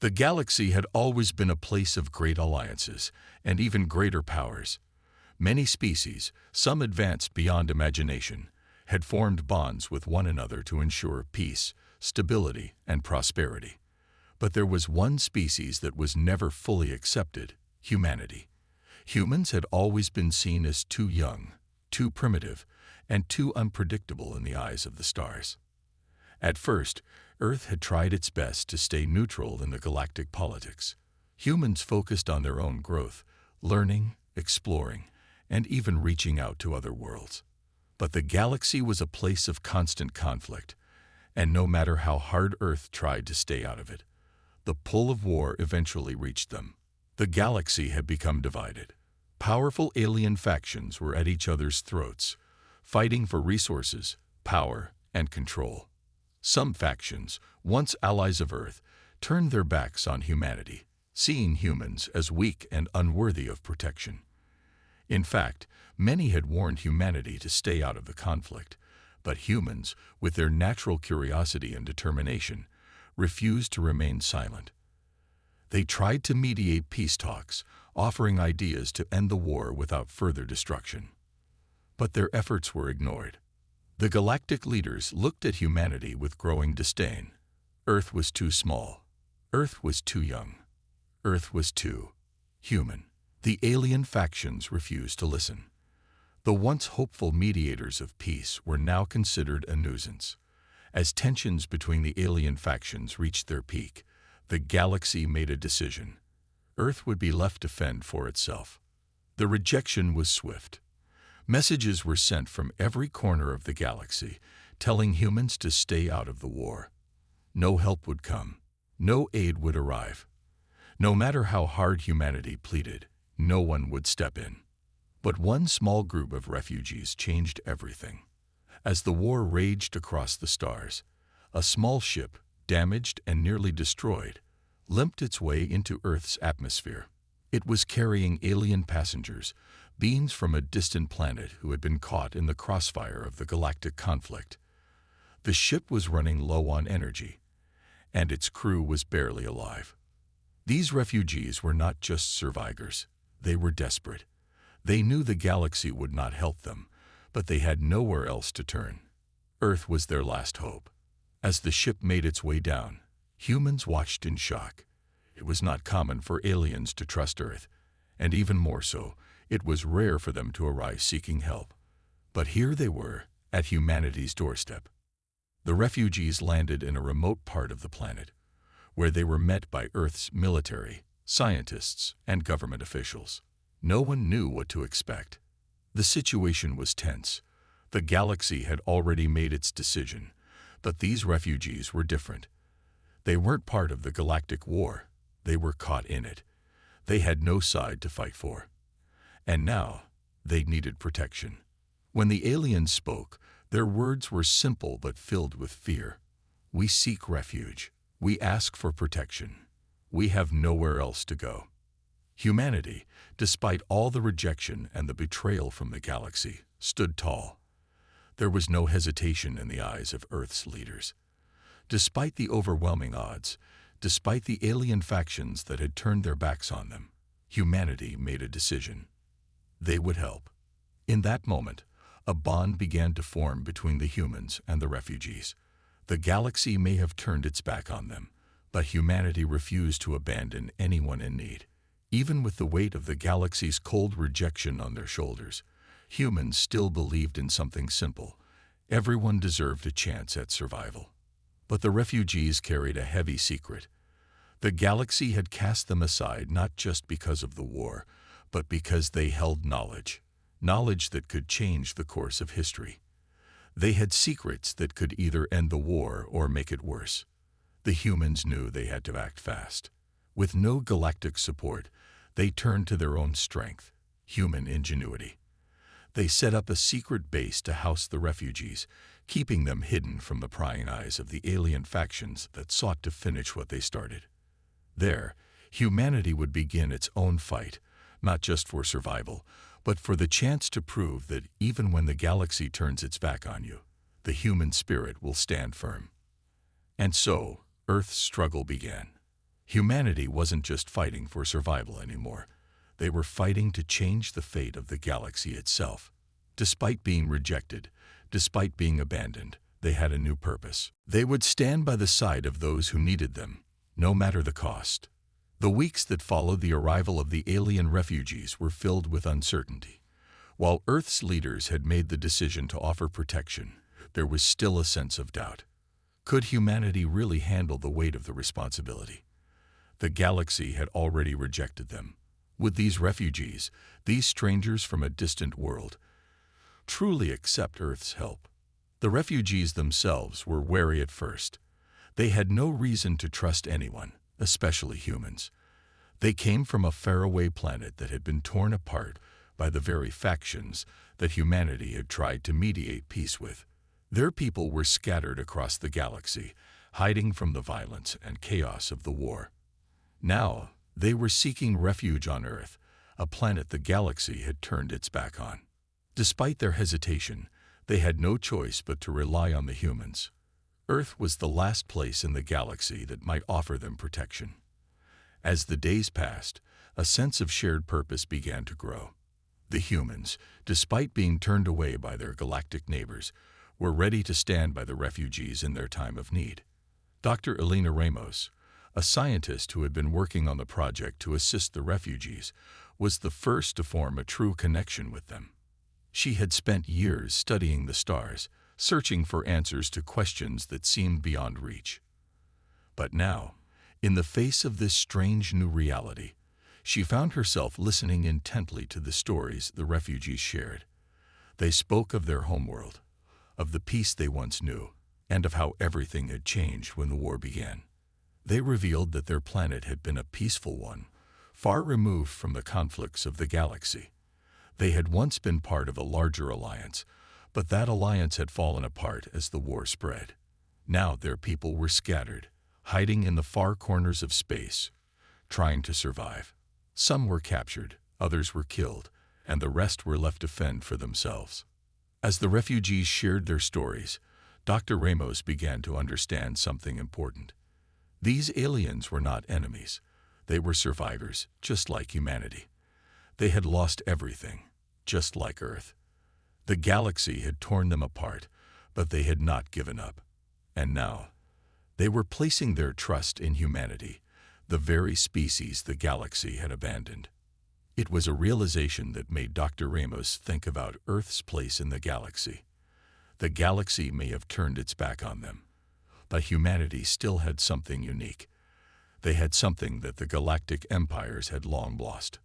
The galaxy had always been a place of great alliances and even greater powers. Many species, some advanced beyond imagination, had formed bonds with one another to ensure peace, stability, and prosperity. But there was one species that was never fully accepted: humanity. Humans had always been seen as too young, too primitive, and too unpredictable in the eyes of the stars. At first, Earth had tried its best to stay neutral in the galactic politics. Humans focused on their own growth, learning, exploring, and even reaching out to other worlds. But the galaxy was a place of constant conflict, and no matter how hard Earth tried to stay out of it, the pull of war eventually reached them. The galaxy had become divided. Powerful alien factions were at each other's throats, fighting for resources, power, and control. Some factions, once allies of Earth, turned their backs on humanity, seeing humans as weak and unworthy of protection. In fact, many had warned humanity to stay out of the conflict, but humans, with their natural curiosity and determination, refused to remain silent. They tried to mediate peace talks, offering ideas to end the war without further destruction. But their efforts were ignored. The galactic leaders looked at humanity with growing disdain. Earth was too small. Earth was too young. Earth was too human. The alien factions refused to listen. The once hopeful mediators of peace were now considered a nuisance. As tensions between the alien factions reached their peak, the galaxy made a decision. Earth would be left to fend for itself. The rejection was swift. Messages were sent from every corner of the galaxy, telling humans to stay out of the war. No help would come. No aid would arrive. No matter how hard humanity pleaded, no one would step in. But one small group of refugees changed everything. As the war raged across the stars, a small ship, damaged and nearly destroyed, limped its way into Earth's atmosphere. It was carrying alien passengers, beings from a distant planet who had been caught in the crossfire of the galactic conflict. The ship was running low on energy, and its crew was barely alive. These refugees were not just survivors, they were desperate. They knew the galaxy would not help them, but they had nowhere else to turn. Earth was their last hope. As the ship made its way down, humans watched in shock. It was not common for aliens to trust Earth, and even more so, it was rare for them to arrive seeking help. But here they were, at humanity's doorstep. The refugees landed in a remote part of the planet, where they were met by Earth's military, scientists, and government officials. No one knew what to expect. The situation was tense. The galaxy had already made its decision, but these refugees were different. They weren't part of the galactic war. They were caught in it. They had no side to fight for. And now, they needed protection. When the aliens spoke, their words were simple but filled with fear. We seek refuge. We ask for protection. We have nowhere else to go. Humanity, despite all the rejection and the betrayal from the galaxy, stood tall. There was no hesitation in the eyes of Earth's leaders. Despite the overwhelming odds, despite the alien factions that had turned their backs on them, humanity made a decision. They would help. In that moment, a bond began to form between the humans and the refugees. The galaxy may have turned its back on them, but humanity refused to abandon anyone in need. Even with the weight of the galaxy's cold rejection on their shoulders, humans still believed in something simple. Everyone deserved a chance at survival. But the refugees carried a heavy secret. The galaxy had cast them aside not just because of the war, but because they held knowledge that could change the course of history. They had secrets that could either end the war or make it worse. The humans knew they had to act fast. With no galactic support, they turned to their own strength, human ingenuity. They set up a secret base to house the refugees, keeping them hidden from the prying eyes of the alien factions that sought to finish what they started. There, humanity would begin its own fight, not just for survival, but for the chance to prove that even when the galaxy turns its back on you, the human spirit will stand firm. And so, Earth's struggle began. Humanity wasn't just fighting for survival anymore. They were fighting to change the fate of the galaxy itself. Despite being rejected, despite being abandoned, they had a new purpose. They would stand by the side of those who needed them, no matter the cost. The weeks that followed the arrival of the alien refugees were filled with uncertainty. While Earth's leaders had made the decision to offer protection, there was still a sense of doubt. Could humanity really handle the weight of the responsibility? The galaxy had already rejected them. Would these refugees, these strangers from a distant world, truly accept Earth's help? The refugees themselves were wary at first. They had no reason to trust anyone, especially humans. They came from a faraway planet that had been torn apart by the very factions that humanity had tried to mediate peace with. Their people were scattered across the galaxy, hiding from the violence and chaos of the war. Now, they were seeking refuge on Earth, a planet the galaxy had turned its back on. Despite their hesitation, they had no choice but to rely on the humans. Earth was the last place in the galaxy that might offer them protection. As the days passed, a sense of shared purpose began to grow. The humans, despite being turned away by their galactic neighbors, were ready to stand by the refugees in their time of need. Dr. Elena Ramos, a scientist who had been working on the project to assist the refugees, was the first to form a true connection with them. She had spent years studying the stars, searching for answers to questions that seemed beyond reach. But now, in the face of this strange new reality, she found herself listening intently to the stories the refugees shared. They spoke of their homeworld, of the peace they once knew, and of how everything had changed when the war began. They revealed that their planet had been a peaceful one, far removed from the conflicts of the galaxy. They had once been part of a larger alliance, but that alliance had fallen apart as the war spread. Now their people were scattered, hiding in the far corners of space, trying to survive. Some were captured, others were killed, and the rest were left to fend for themselves. As the refugees shared their stories, Dr. Ramos began to understand something important. These aliens were not enemies. They were survivors, just like humanity. They had lost everything, just like Earth. The galaxy had torn them apart, but they had not given up. And now, they were placing their trust in humanity, the very species the galaxy had abandoned. It was a realization that made Dr. Ramos think about Earth's place in the galaxy. The galaxy may have turned its back on them, but humanity still had something unique. They had something that the galactic empires had long lost: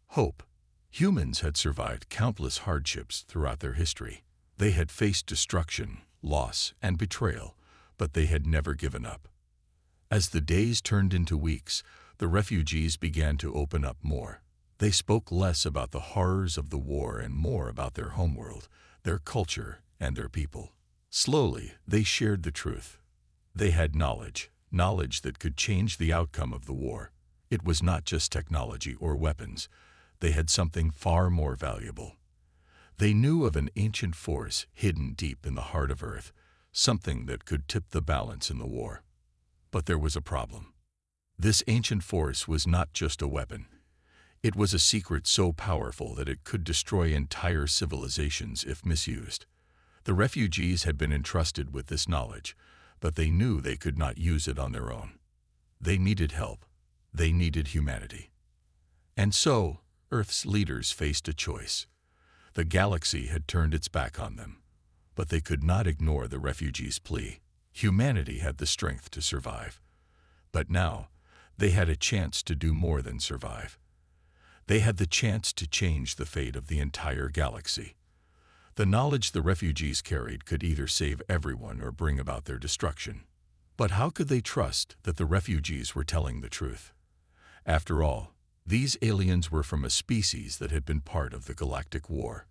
hope. Humans had survived countless hardships throughout their history. They had faced destruction, loss, and betrayal, but they had never given up. As the days turned into weeks, the refugees began to open up more. They spoke less about the horrors of the war and more about their homeworld, their culture, and their people. Slowly, they shared the truth. They had knowledge that could change the outcome of the war. It was not just technology or weapons. They had something far more valuable. They knew of an ancient force hidden deep in the heart of Earth, something that could tip the balance in the war. But there was a problem. This ancient force was not just a weapon. It was a secret so powerful that it could destroy entire civilizations if misused. The refugees had been entrusted with this knowledge, but they knew they could not use it on their own. They needed help. They needed humanity. And so, Earth's leaders faced a choice. The galaxy had turned its back on them, but they could not ignore the refugees' plea. Humanity had the strength to survive. But now, they had a chance to do more than survive. They had the chance to change the fate of the entire galaxy. The knowledge the refugees carried could either save everyone or bring about their destruction. But how could they trust that the refugees were telling the truth? After all, these aliens were from a species that had been part of the galactic war.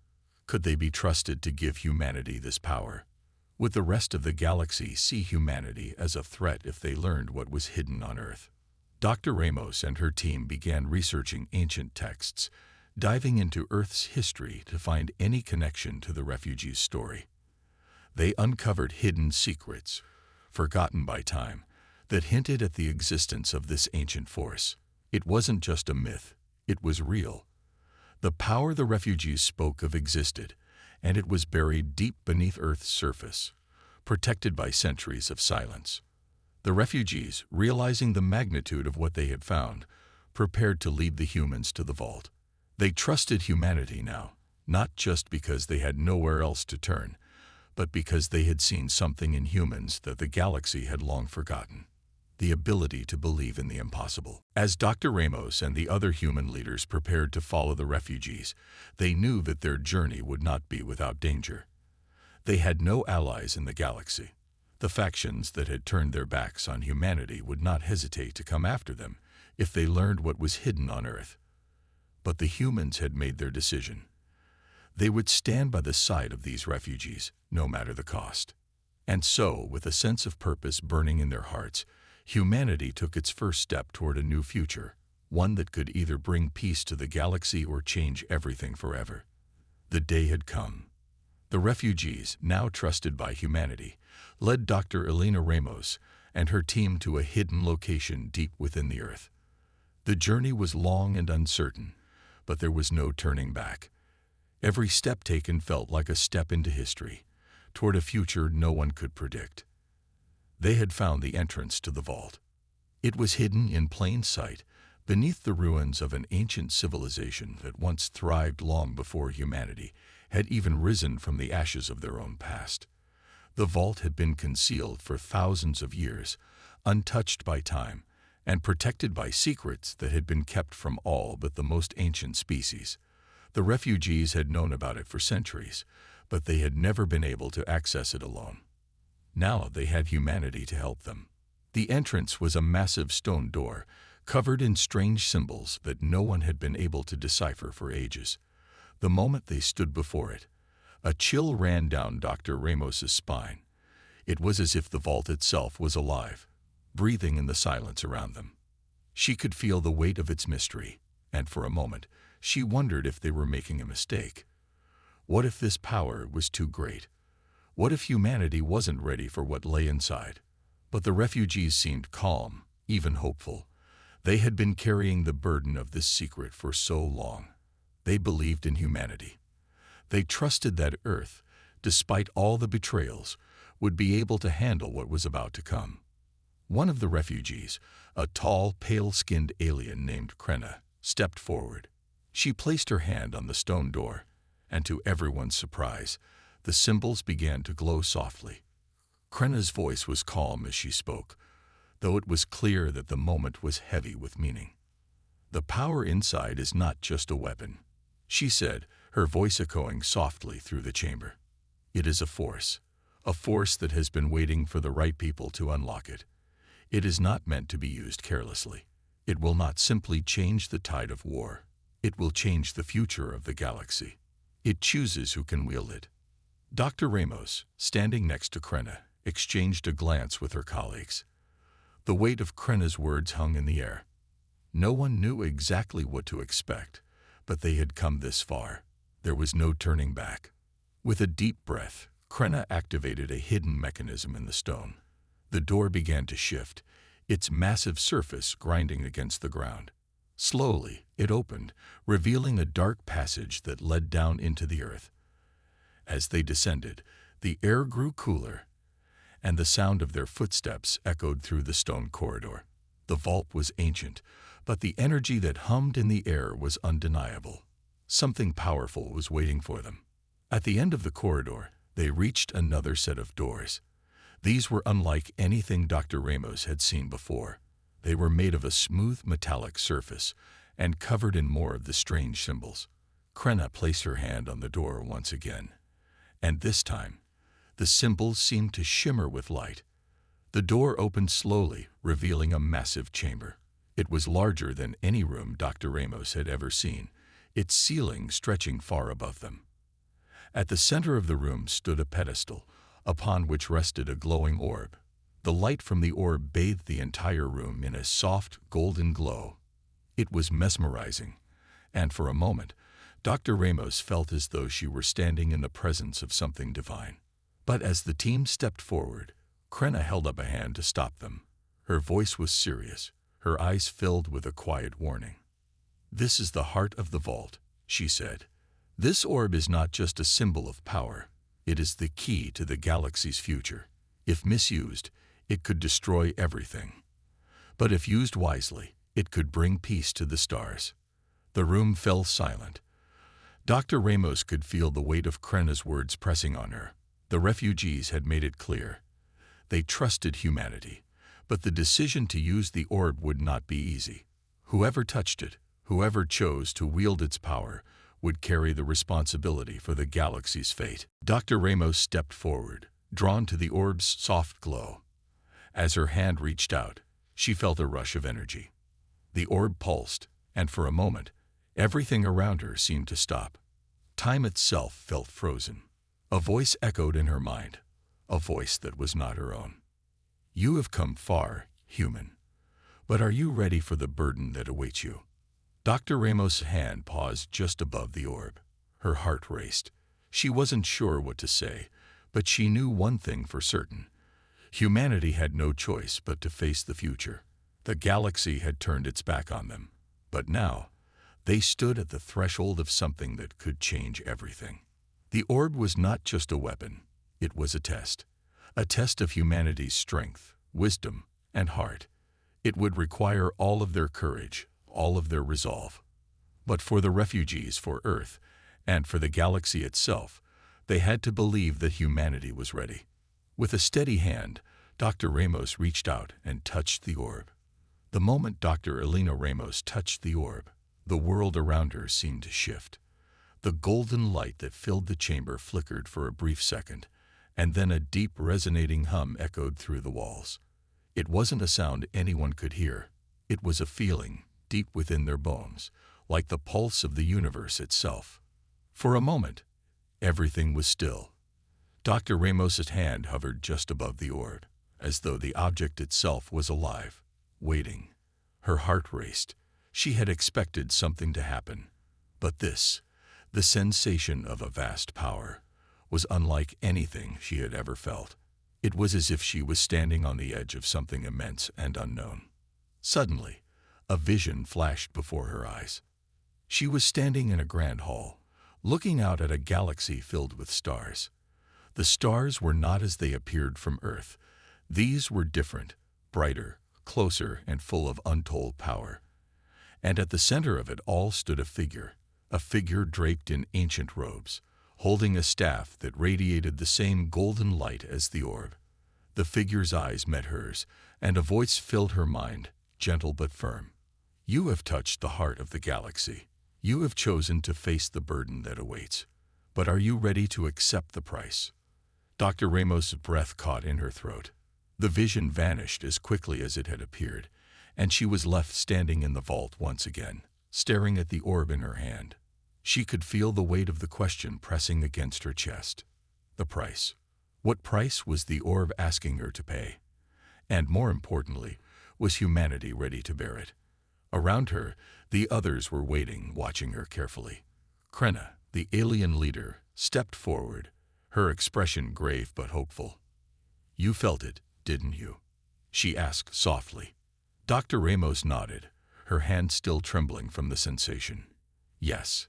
Could they be trusted to give humanity this power? Would the rest of the galaxy see humanity as a threat if they learned what was hidden on Earth? Dr. Ramos and her team began researching ancient texts, diving into Earth's history to find any connection to the refugees' story. They uncovered hidden secrets, forgotten by time, that hinted at the existence of this ancient force. It wasn't just a myth, it was real. The power the refugees spoke of existed, and it was buried deep beneath Earth's surface, protected by centuries of silence. The refugees, realizing the magnitude of what they had found, prepared to lead the humans to the vault. They trusted humanity now, not just because they had nowhere else to turn, but because they had seen something in humans that the galaxy had long forgotten: the ability to believe in the impossible. As Dr. Ramos and the other human leaders prepared to follow the refugees, they knew that their journey would not be without danger. They had no allies in the galaxy. The factions that had turned their backs on humanity would not hesitate to come after them if they learned what was hidden on Earth. But the humans had made their decision. They would stand by the side of these refugees, no matter the cost. And so, with a sense of purpose burning in their hearts, humanity took its first step toward a new future, one that could either bring peace to the galaxy or change everything forever. The day had come. The refugees, now trusted by humanity, led Dr. Elena Ramos and her team to a hidden location deep within the Earth. The journey was long and uncertain, but there was no turning back. Every step taken felt like a step into history, toward a future no one could predict. They had found the entrance to the vault. It was hidden in plain sight, beneath the ruins of an ancient civilization that once thrived long before humanity had even risen from the ashes of their own past. The vault had been concealed for thousands of years, untouched by time, and protected by secrets that had been kept from all but the most ancient species. The refugees had known about it for centuries, but they had never been able to access it alone. Now they had humanity to help them. The entrance was a massive stone door, covered in strange symbols that no one had been able to decipher for ages. The moment they stood before it, a chill ran down Dr. Ramos's spine. It was as if the vault itself was alive, breathing in the silence around them. She could feel the weight of its mystery, and for a moment, she wondered if they were making a mistake. What if this power was too great? What if humanity wasn't ready for what lay inside? But the refugees seemed calm, even hopeful. They had been carrying the burden of this secret for so long. They believed in humanity. They trusted that Earth, despite all the betrayals, would be able to handle what was about to come. One of the refugees, a tall, pale-skinned alien named Krenna, stepped forward. She placed her hand on the stone door, and to everyone's surprise, the symbols began to glow softly. Krenna's voice was calm as she spoke, though it was clear that the moment was heavy with meaning. "The power inside is not just a weapon," she said, her voice echoing softly through the chamber. "It is a force that has been waiting for the right people to unlock it. It is not meant to be used carelessly. It will not simply change the tide of war. It will change the future of the galaxy. It chooses who can wield it." Dr. Ramos, standing next to Krenna, exchanged a glance with her colleagues. The weight of Krenna's words hung in the air. No one knew exactly what to expect, but they had come this far. There was no turning back. With a deep breath, Krenna activated a hidden mechanism in the stone. The door began to shift, its massive surface grinding against the ground. Slowly, it opened, revealing a dark passage that led down into the Earth. As they descended, the air grew cooler, and the sound of their footsteps echoed through the stone corridor. The vault was ancient, but the energy that hummed in the air was undeniable. Something powerful was waiting for them. At the end of the corridor, they reached another set of doors. These were unlike anything Dr. Ramos had seen before. They were made of a smooth metallic surface and covered in more of the strange symbols. Krenna placed her hand on the door once again, and this time, the symbols seemed to shimmer with light. The door opened slowly, revealing a massive chamber. It was larger than any room Dr. Ramos had ever seen, its ceiling stretching far above them. At the center of the room stood a pedestal, upon which rested a glowing orb. The light from the orb bathed the entire room in a soft, golden glow. It was mesmerizing, and for a moment, Dr. Ramos felt as though she were standing in the presence of something divine. But as the team stepped forward, Krenna held up a hand to stop them. Her voice was serious, her eyes filled with a quiet warning. "This is the heart of the vault," she said. "This orb is not just a symbol of power. It is the key to the galaxy's future. If misused, it could destroy everything. But if used wisely, it could bring peace to the stars." The room fell silent. Dr. Ramos could feel the weight of Krena's words pressing on her. The refugees had made it clear. They trusted humanity, but the decision to use the orb would not be easy. Whoever touched it, whoever chose to wield its power, would carry the responsibility for the galaxy's fate. Dr. Ramos stepped forward, drawn to the orb's soft glow. As her hand reached out, she felt a rush of energy. The orb pulsed, and for a moment, everything around her seemed to stop. Time itself felt frozen. A voice echoed in her mind, a voice that was not her own. "You have come far, human. But are you ready for the burden that awaits you?" Dr. Ramos' hand paused just above the orb. Her heart raced. She wasn't sure what to say, but she knew one thing for certain. Humanity had no choice but to face the future. The galaxy had turned its back on them. But now, they stood at the threshold of something that could change everything. The orb was not just a weapon. It was a test of humanity's strength, wisdom, and heart. It would require all of their courage, all of their resolve. But for the refugees, for Earth, and for the galaxy itself, they had to believe that humanity was ready. With a steady hand, Dr. Ramos reached out and touched the orb. The moment Dr. Elena Ramos touched the orb, the world around her seemed to shift. The golden light that filled the chamber flickered for a brief second, and then a deep resonating hum echoed through the walls. It wasn't a sound anyone could hear. It was a feeling, deep within their bones, like the pulse of the universe itself. For a moment, everything was still. Dr. Ramos's hand hovered just above the orb, as though the object itself was alive, waiting. Her heart raced. She had expected something to happen. But this, the sensation of a vast power, was unlike anything she had ever felt. It was as if she was standing on the edge of something immense and unknown. Suddenly, a vision flashed before her eyes. She was standing in a grand hall, looking out at a galaxy filled with stars. The stars were not as they appeared from Earth. These were different, brighter, closer, and full of untold power. And at the center of it all stood a figure draped in ancient robes, holding a staff that radiated the same golden light as the orb. The figure's eyes met hers, and a voice filled her mind, gentle but firm. "You have touched the heart of the galaxy. You have chosen to face the burden that awaits. But are you ready to accept the price?" Dr. Ramos' breath caught in her throat. The vision vanished as quickly as it had appeared, and she was left standing in the vault once again, staring at the orb in her hand. She could feel the weight of the question pressing against her chest. The price. What price was the orb asking her to pay? And more importantly, was humanity ready to bear it? Around her, the others were waiting, watching her carefully. Krena, the alien leader, stepped forward, her expression grave but hopeful. "You felt it, didn't you?" she asked softly. Dr. Ramos nodded, her hand still trembling from the sensation. "Yes.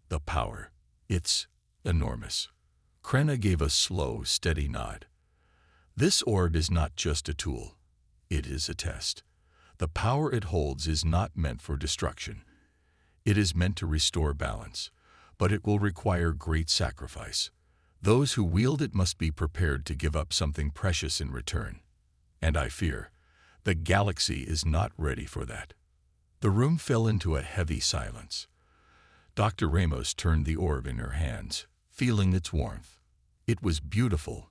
The power. It's enormous." Krena gave a slow, steady nod. "This orb is not just a tool. It is a test. The power it holds is not meant for destruction. It is meant to restore balance, but it will require great sacrifice. Those who wield it must be prepared to give up something precious in return. And I fear, the galaxy is not ready for that." The room fell into a heavy silence. Dr. Ramos turned the orb in her hands, feeling its warmth. It was beautiful,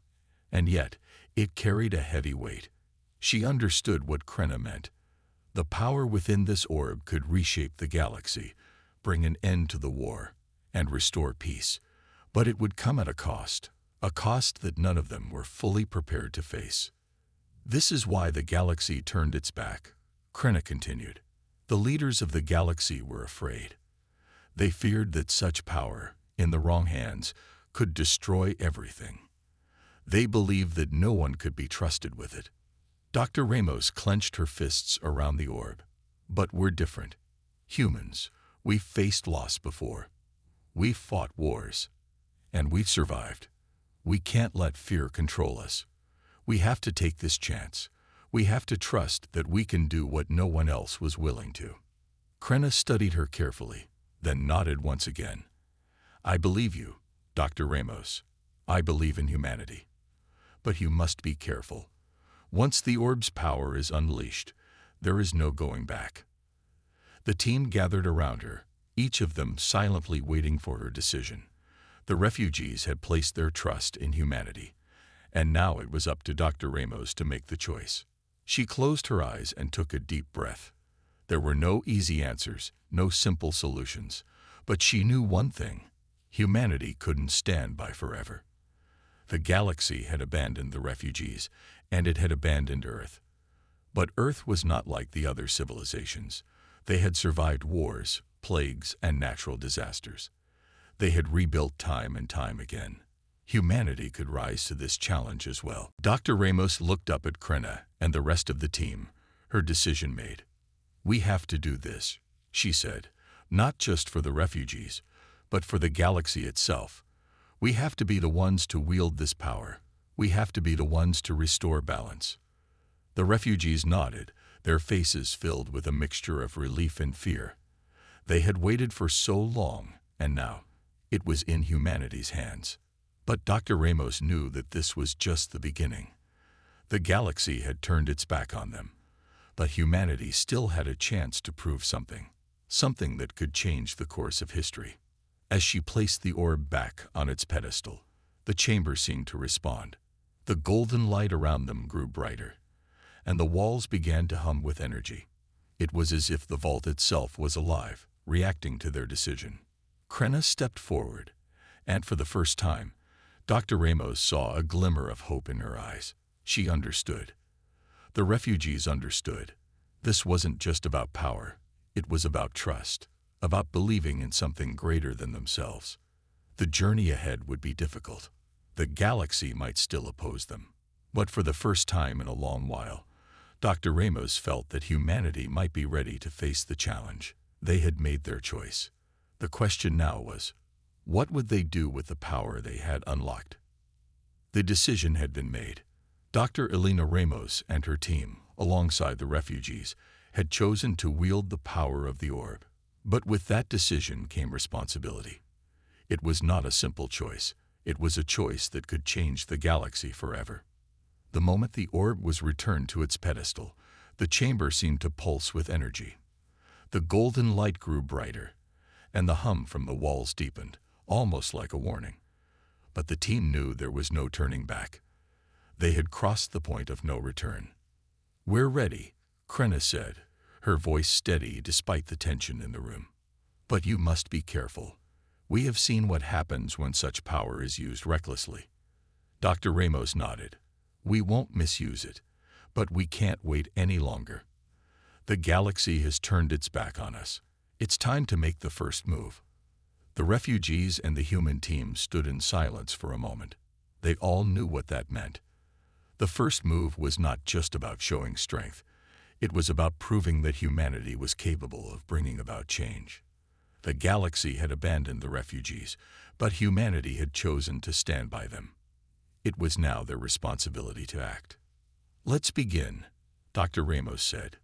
and yet it carried a heavy weight. She understood what Krena meant. The power within this orb could reshape the galaxy, bring an end to the war, and restore peace. But it would come at a cost that none of them were fully prepared to face. "This is why the galaxy turned its back," Krena continued. "The leaders of the galaxy were afraid. They feared that such power, in the wrong hands, could destroy everything. They believed that no one could be trusted with it." Dr. Ramos clenched her fists around the orb. But we're different. Humans, we've faced loss before. We've fought wars. And we've survived. We can't let fear control us. We have to take this chance. We have to trust that we can do what no one else was willing to. Krenna studied her carefully, then nodded once again. I believe you, Dr. Ramos. I believe in humanity. But you must be careful. Once the orb's power is unleashed, there is no going back. The team gathered around her, each of them silently waiting for her decision. The refugees had placed their trust in humanity, and now it was up to Dr. Ramos to make the choice. She closed her eyes and took a deep breath. There were no easy answers, no simple solutions, but she knew one thing: humanity couldn't stand by forever. The galaxy had abandoned the refugees, and it had abandoned Earth. But Earth was not like the other civilizations. They had survived wars, plagues, and natural disasters. They had rebuilt time and time again. Humanity could rise to this challenge as well. Dr. Ramos looked up at Krenna and the rest of the team, her decision made. We have to do this, she said, not just for the refugees, but for the galaxy itself. We have to be the ones to wield this power. We have to be the ones to restore balance. The refugees nodded, their faces filled with a mixture of relief and fear. They had waited for so long, and now it was in humanity's hands. But Dr. Ramos knew that this was just the beginning. The galaxy had turned its back on them, but humanity still had a chance to prove something that could change the course of history. As she placed the orb back on its pedestal, the chamber seemed to respond. The golden light around them grew brighter, and the walls began to hum with energy. It was as if the vault itself was alive, reacting to their decision. Krenna stepped forward, and for the first time, Dr. Ramos saw a glimmer of hope in her eyes. She understood. The refugees understood. This wasn't just about power. It was about trust, about believing in something greater than themselves. The journey ahead would be difficult. The galaxy might still oppose them. But for the first time in a long while, Dr. Ramos felt that humanity might be ready to face the challenge. They had made their choice. The question now was, what would they do with the power they had unlocked? The decision had been made. Dr. Elena Ramos and her team, alongside the refugees, had chosen to wield the power of the orb. But with that decision came responsibility. It was not a simple choice. It was a choice that could change the galaxy forever. The moment the orb was returned to its pedestal, the chamber seemed to pulse with energy. The golden light grew brighter, and the hum from the walls deepened, almost like a warning. But the team knew there was no turning back. They had crossed the point of no return. We're ready, Krenna said, her voice steady despite the tension in the room. But you must be careful. We have seen what happens when such power is used recklessly. Dr. Ramos nodded. We won't misuse it, but we can't wait any longer. The galaxy has turned its back on us. It's time to make the first move. The refugees and the human team stood in silence for a moment. They all knew what that meant. The first move was not just about showing strength. It was about proving that humanity was capable of bringing about change. The galaxy had abandoned the refugees, but humanity had chosen to stand by them. It was now their responsibility to act. Let's begin, Dr. Ramos said.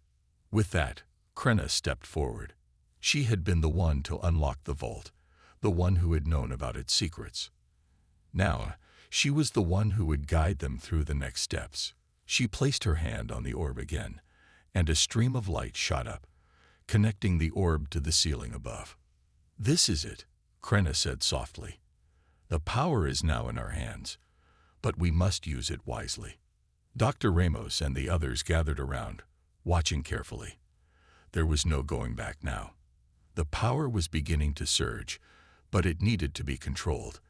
With that, Krenna stepped forward. She had been the one to unlock the vault, the one who had known about its secrets. Now, she was the one who would guide them through the next steps. She placed her hand on the orb again, and a stream of light shot up, connecting the orb to the ceiling above. This is it, Krenna said softly. The power is now in our hands, but we must use it wisely. Dr. Ramos and the others gathered around, watching carefully. There was no going back now. The power was beginning to surge, but it needed to be controlled.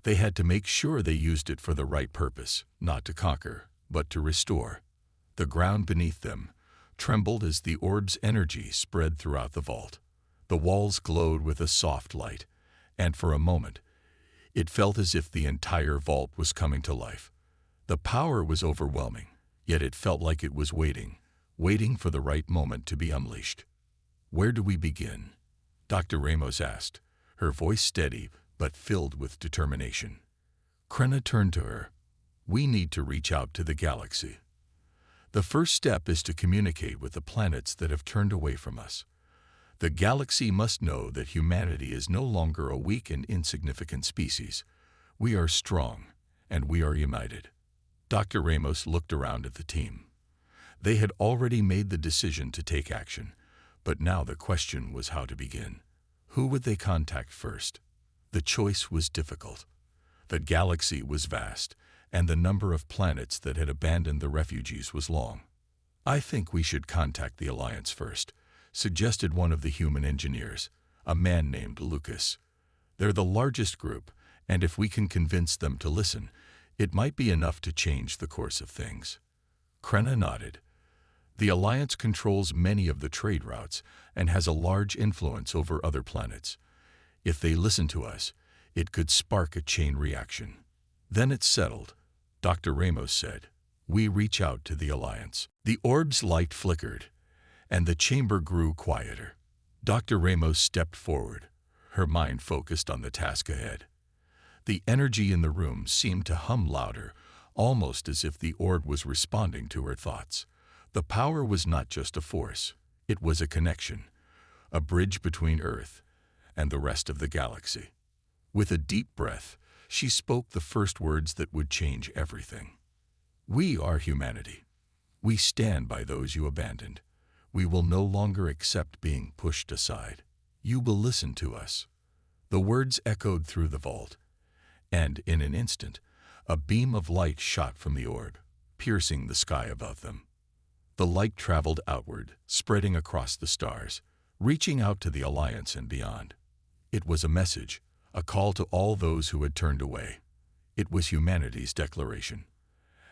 They had to make sure they used it for the right purpose, not to conquer, but to restore. The ground beneath them trembled as the orb's energy spread throughout the vault. The walls glowed with a soft light, and for a moment, it felt as if the entire vault was coming to life. The power was overwhelming, Yet it felt like it was waiting for the right moment to be unleashed. "Where do we begin?" Dr. Ramos asked, her voice steady but filled with determination. Krenna turned to her. "We need to reach out to the galaxy. The first step is to communicate with the planets that have turned away from us. The galaxy must know that humanity is no longer a weak and insignificant species. We are strong, and we are united." Dr. Ramos looked around at the team. They had already made the decision to take action, but now the question was how to begin. Who would they contact first? The choice was difficult. The galaxy was vast, and the number of planets that had abandoned the refugees was long. "I think we should contact the Alliance first," suggested one of the human engineers, a man named Lucas. "They're the largest group, and if we can convince them to listen, it might be enough to change the course of things." Krenna nodded. "The Alliance controls many of the trade routes and has a large influence over other planets. If they listen to us, it could spark a chain reaction." "Then it's settled," Dr. Ramos said. "We reach out to the Alliance." The orb's light flickered, and the chamber grew quieter. Dr. Ramos stepped forward, her mind focused on the task ahead. The energy in the room seemed to hum louder, almost as if the orb was responding to her thoughts. The power was not just a force, it was a connection, a bridge between Earth and the rest of the galaxy. With a deep breath, she spoke the first words that would change everything. "We are humanity. We stand by those you abandoned. We will no longer accept being pushed aside. You will listen to us." The words echoed through the vault, and in an instant, a beam of light shot from the orb, piercing the sky above them. The light traveled outward, spreading across the stars, reaching out to the Alliance and beyond. It was a message, a call to all those who had turned away. It was humanity's declaration.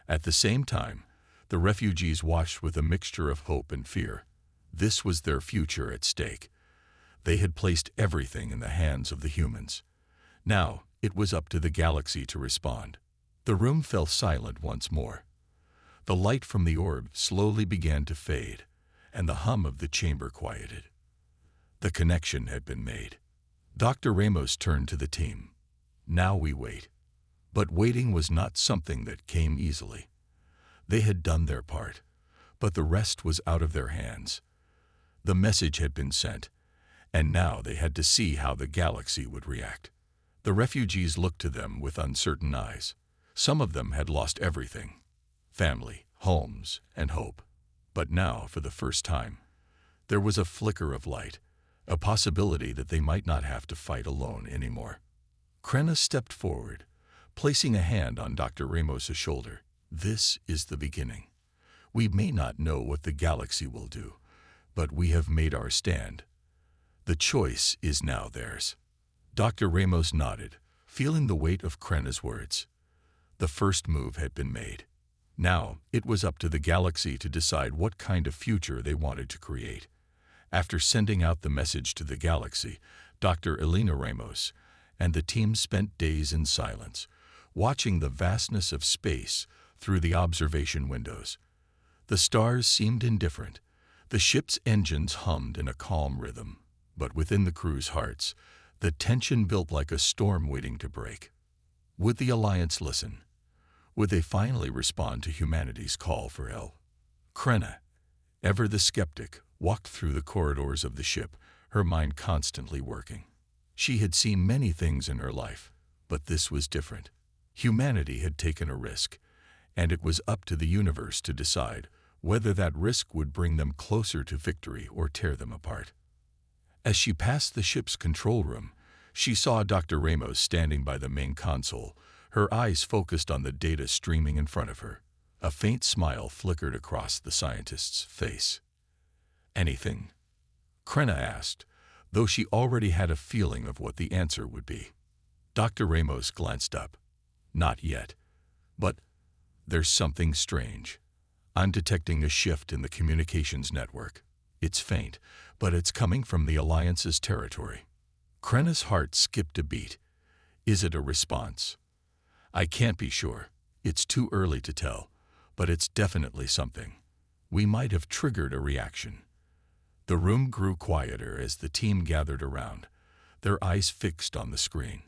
At the same time, the refugees watched with a mixture of hope and fear. This was their future at stake. They had placed everything in the hands of the humans. Now, it was up to the galaxy to respond. The room fell silent once more. The light from the orb slowly began to fade, and the hum of the chamber quieted. The connection had been made. Dr. Ramos turned to the team. "Now we wait." But waiting was not something that came easily. They had done their part, but the rest was out of their hands. The message had been sent, and now they had to see how the galaxy would react. The refugees looked to them with uncertain eyes. Some of them had lost everything: family, homes, and hope. But now, for the first time, there was a flicker of light, a possibility that they might not have to fight alone anymore. Krenna stepped forward, placing a hand on Dr. Ramos's shoulder. "This is the beginning. We may not know what the galaxy will do, but we have made our stand. The choice is now theirs." Dr. Ramos nodded, feeling the weight of Krenna's words. The first move had been made. Now, it was up to the galaxy to decide what kind of future they wanted to create. After sending out the message to the galaxy, Dr. Elena Ramos and the team spent days in silence, watching the vastness of space through the observation windows. The stars seemed indifferent. The ship's engines hummed in a calm rhythm, but within the crew's hearts, the tension built like a storm waiting to break. Would the Alliance listen? Would they finally respond to humanity's call for help? Krenna, ever the skeptic, walked through the corridors of the ship, her mind constantly working. She had seen many things in her life, but this was different. Humanity had taken a risk, and it was up to the universe to decide whether that risk would bring them closer to victory or tear them apart. As she passed the ship's control room, she saw Dr. Ramos standing by the main console, her eyes focused on the data streaming in front of her. A faint smile flickered across the scientist's face. "Anything?" Krenna asked, though she already had a feeling of what the answer would be. Dr. Ramos glanced up. "Not yet. But there's something strange. I'm detecting a shift in the communications network. It's faint, but it's coming from the Alliance's territory." Krenna's heart skipped a beat. Is it a response? "I can't be sure. It's too early to tell. but it's definitely something. We might have triggered a reaction." The room grew quieter as the team gathered around, their eyes fixed on the screen.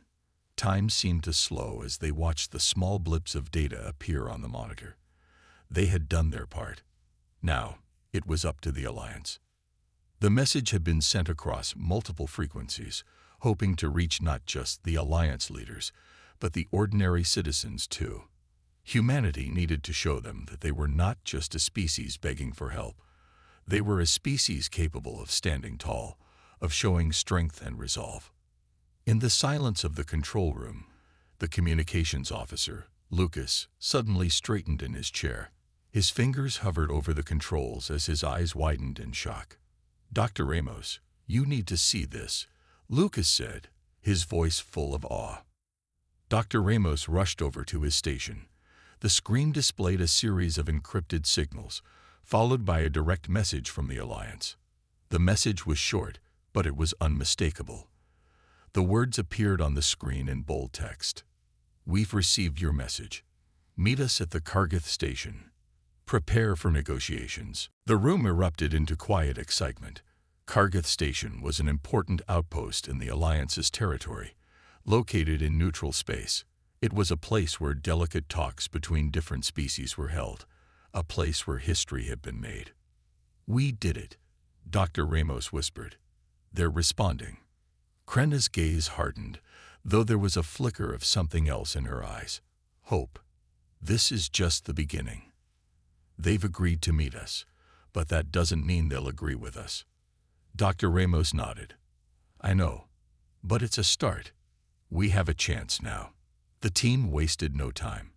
Time seemed to slow as they watched the small blips of data appear on the monitor. They had done their part. Now, it was up to the Alliance. The message had been sent across multiple frequencies, hoping to reach not just the Alliance leaders, but the ordinary citizens too. Humanity needed to show them that they were not just a species begging for help. They were a species capable of standing tall, of showing strength and resolve. In the silence of the control room, the communications officer, Lucas, suddenly straightened in his chair. His fingers hovered over the controls as his eyes widened in shock. "Dr. Ramos, you need to see this," Lucas said, his voice full of awe. Dr. Ramos rushed over to his station. The screen displayed a series of encrypted signals, followed by a direct message from the Alliance. The message was short, but it was unmistakable. The words appeared on the screen in bold text. "We've received your message. Meet us at the Kargath station. Prepare for negotiations." The room erupted into quiet excitement. Kargath station was an important outpost in the Alliance's territory, located in neutral space. It was a place where delicate talks between different species were held, a place where history had been made. "We did it," Dr. Ramos whispered. "They're responding." Krenna's gaze hardened, though there was a flicker of something else in her eyes. Hope. This is just the beginning. They've agreed to meet us, but that doesn't mean they'll agree with us. Dr. Ramos nodded. "I know, but it's a start. We have a chance now." The team wasted no time.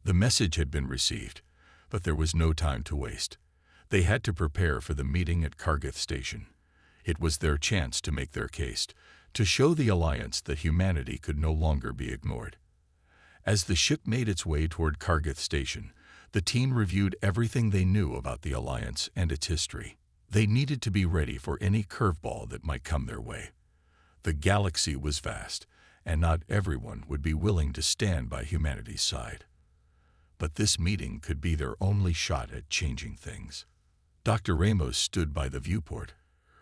The message had been received, but there was no time to waste. They had to prepare for the meeting at Kargath Station. It was their chance to make their case, to show the Alliance that humanity could no longer be ignored. As the ship made its way toward Kargath Station, the team reviewed everything they knew about the Alliance and its history. They needed to be ready for any curveball that might come their way. The galaxy was vast, and not everyone would be willing to stand by humanity's side. But this meeting could be their only shot at changing things. Dr. Ramos stood by the viewport,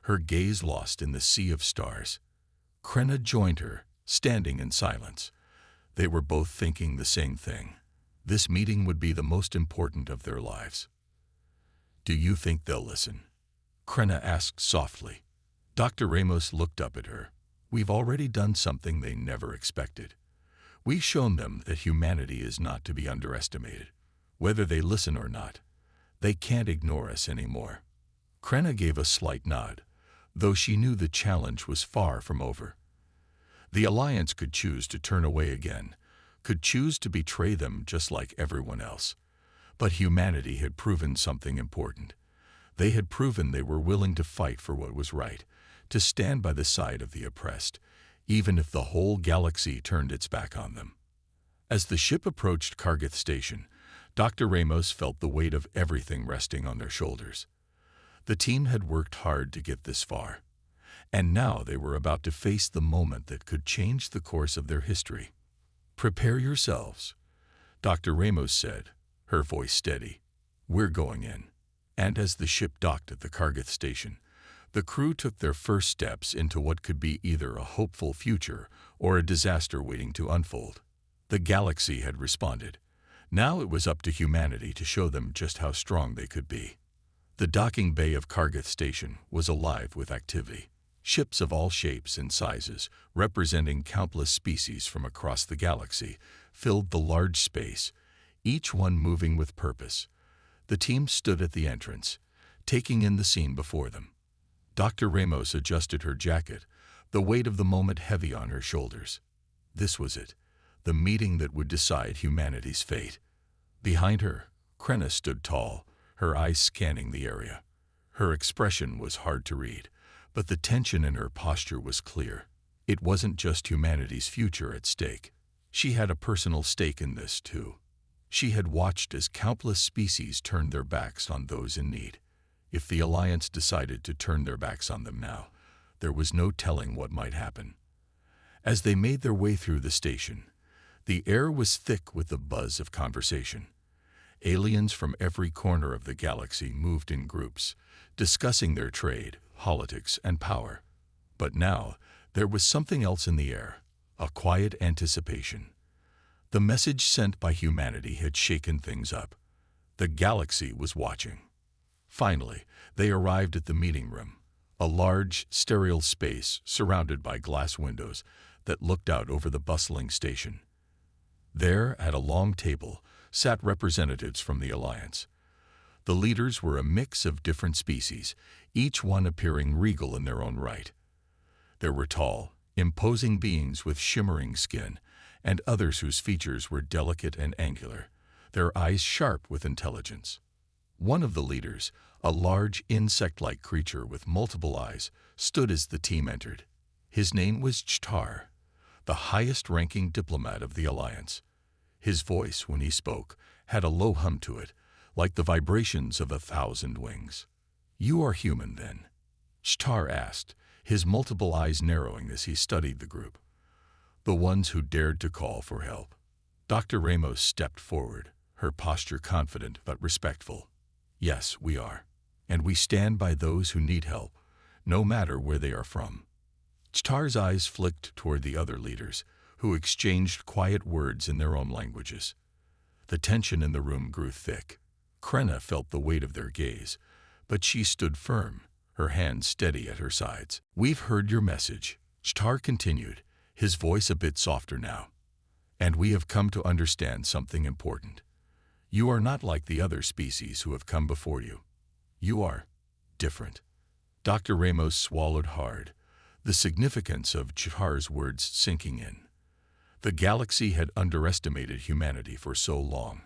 her gaze lost in the sea of stars. Krenna joined her, standing in silence. They were both thinking the same thing. This meeting would be the most important of their lives. "Do you think they'll listen?" Krenna asked softly. Dr. Ramos looked up at her. "We've already done something they never expected. We've shown them that humanity is not to be underestimated. Whether they listen or not, they can't ignore us anymore." Krenna gave a slight nod, though she knew the challenge was far from over. The Alliance could choose to turn away again, could choose to betray them just like everyone else. But humanity had proven something important. They had proven they were willing to fight for what was right, to stand by the side of the oppressed, even if the whole galaxy turned its back on them. As the ship approached Kargath Station, Dr. Ramos felt the weight of everything resting on their shoulders. The team had worked hard to get this far, and now they were about to face the moment that could change the course of their history. "Prepare yourselves," Dr. Ramos said, her voice steady. "We're going in." And as the ship docked at the Kargath Station, the crew took their first steps into what could be either a hopeful future or a disaster waiting to unfold. The galaxy had responded. Now it was up to humanity to show them just how strong they could be. The docking bay of Kargath Station was alive with activity. Ships of all shapes and sizes, representing countless species from across the galaxy, filled the large space, each one moving with purpose. The team stood at the entrance, taking in the scene before them. Dr. Ramos adjusted her jacket, the weight of the moment heavy on her shoulders. This was it, the meeting that would decide humanity's fate. Behind her, Krenna stood tall, her eyes scanning the area. Her expression was hard to read, but the tension in her posture was clear. It wasn't just humanity's future at stake. She had a personal stake in this, too. She had watched as countless species turned their backs on those in need. If the Alliance decided to turn their backs on them now, there was no telling what might happen. As they made their way through the station, the air was thick with the buzz of conversation. Aliens from every corner of the galaxy moved in groups, discussing their trade, politics, and power. But now, there was something else in the air, a quiet anticipation. The message sent by humanity had shaken things up. The galaxy was watching. Finally, they arrived at the meeting room, a large, sterile space surrounded by glass windows that looked out over the bustling station. There, at a long table, sat representatives from the Alliance. The leaders were a mix of different species, each one appearing regal in their own right. There were tall, imposing beings with shimmering skin, and others whose features were delicate and angular, their eyes sharp with intelligence. One of the leaders, a large insect-like creature with multiple eyes, stood as the team entered. His name was Ch'tar, the highest-ranking diplomat of the Alliance. His voice, when he spoke, had a low hum to it, like the vibrations of 1,000 wings. "You are human, then?" Ch'tar asked, his multiple eyes narrowing as he studied the group. "The ones who dared to call for help." Dr. Ramos stepped forward, her posture confident but respectful. "Yes, we are. And we stand by those who need help, no matter where they are from." Ch'tar's eyes flicked toward the other leaders, who exchanged quiet words in their own languages. The tension in the room grew thick. Krenna felt the weight of their gaze, but she stood firm, her hands steady at her sides. "We've heard your message," Ch'tar continued, his voice a bit softer now. "And we have come to understand something important. You are not like the other species who have come before you. You are different." Dr. Ramos swallowed hard, the significance of Ch'tar's words sinking in. The galaxy had underestimated humanity for so long.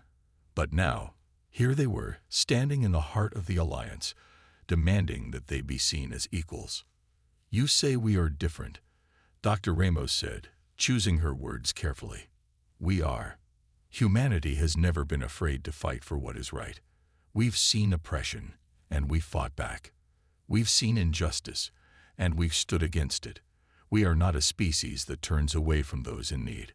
But now, here they were, standing in the heart of the Alliance, demanding that they be seen as equals. "You say we are different," Dr. Ramos said, choosing her words carefully. "We are. Humanity has never been afraid to fight for what is right. We've seen oppression, and we've fought back. We've seen injustice, and we've stood against it. We are not a species that turns away from those in need.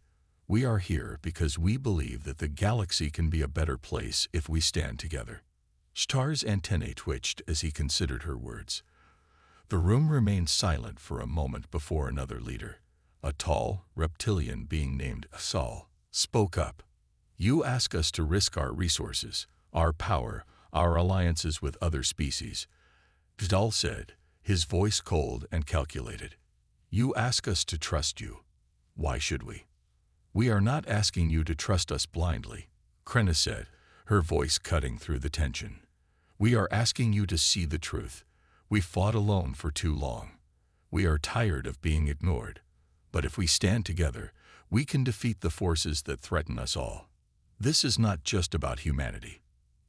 We are here because we believe that the galaxy can be a better place if we stand together." Ch'tar's antennae twitched as he considered her words. The room remained silent for a moment before another leader, a tall, reptilian being named Asal, spoke up. "You ask us to risk our resources, our power, our alliances with other species," Vidal said, his voice cold and calculated. "You ask us to trust you. Why should we?" "We are not asking you to trust us blindly," Krenna said, her voice cutting through the tension. "We are asking you to see the truth. We fought alone for too long. We are tired of being ignored. But if we stand together, we can defeat the forces that threaten us all. This is not just about humanity.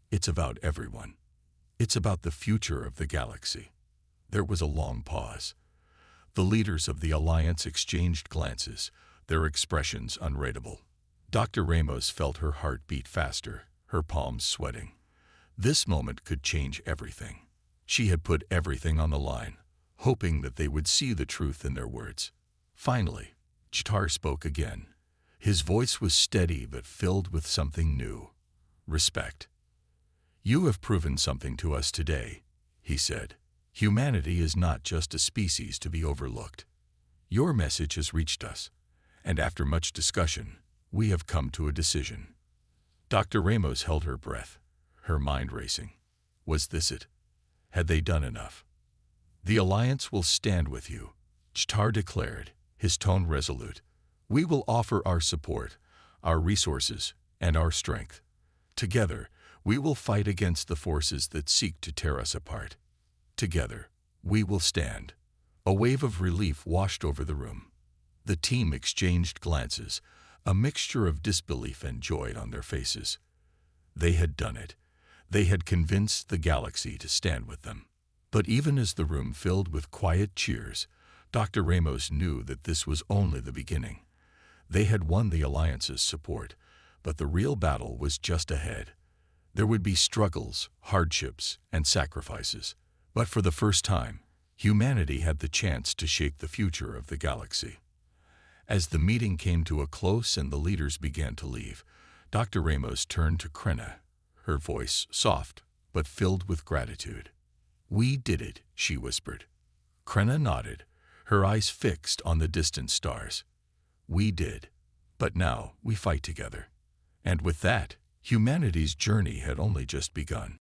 It's about everyone. It's about the future of the galaxy." There was a long pause. The leaders of the Alliance exchanged glances, their expressions unreadable. Dr. Ramos felt her heart beat faster, her palms sweating. This moment could change everything. She had put everything on the line, hoping that they would see the truth in their words. Finally, Ch'tar spoke again. His voice was steady but filled with something new. Respect. "You have proven something to us today," he said. "Humanity is not just a species to be overlooked. Your message has reached us, and after much discussion, we have come to a decision." Dr. Ramos held her breath, her mind racing. Was this it? Had they done enough? "The Alliance will stand with you," Ch'tar declared, his tone resolute. "We will offer our support, our resources, and our strength. Together, we will fight against the forces that seek to tear us apart. Together, we will stand." A wave of relief washed over the room. The team exchanged glances, a mixture of disbelief and joy on their faces. They had done it. They had convinced the galaxy to stand with them. But even as the room filled with quiet cheers, Dr. Ramos knew that this was only the beginning. They had won the Alliance's support, but the real battle was just ahead. There would be struggles, hardships, and sacrifices. But for the first time, humanity had the chance to shape the future of the galaxy. As the meeting came to a close and the leaders began to leave, Dr. Ramos turned to Krenna, her voice soft but filled with gratitude. "We did it," she whispered. Krenna nodded, her eyes fixed on the distant stars. "We did, but now we fight together." And with that, humanity's journey had only just begun.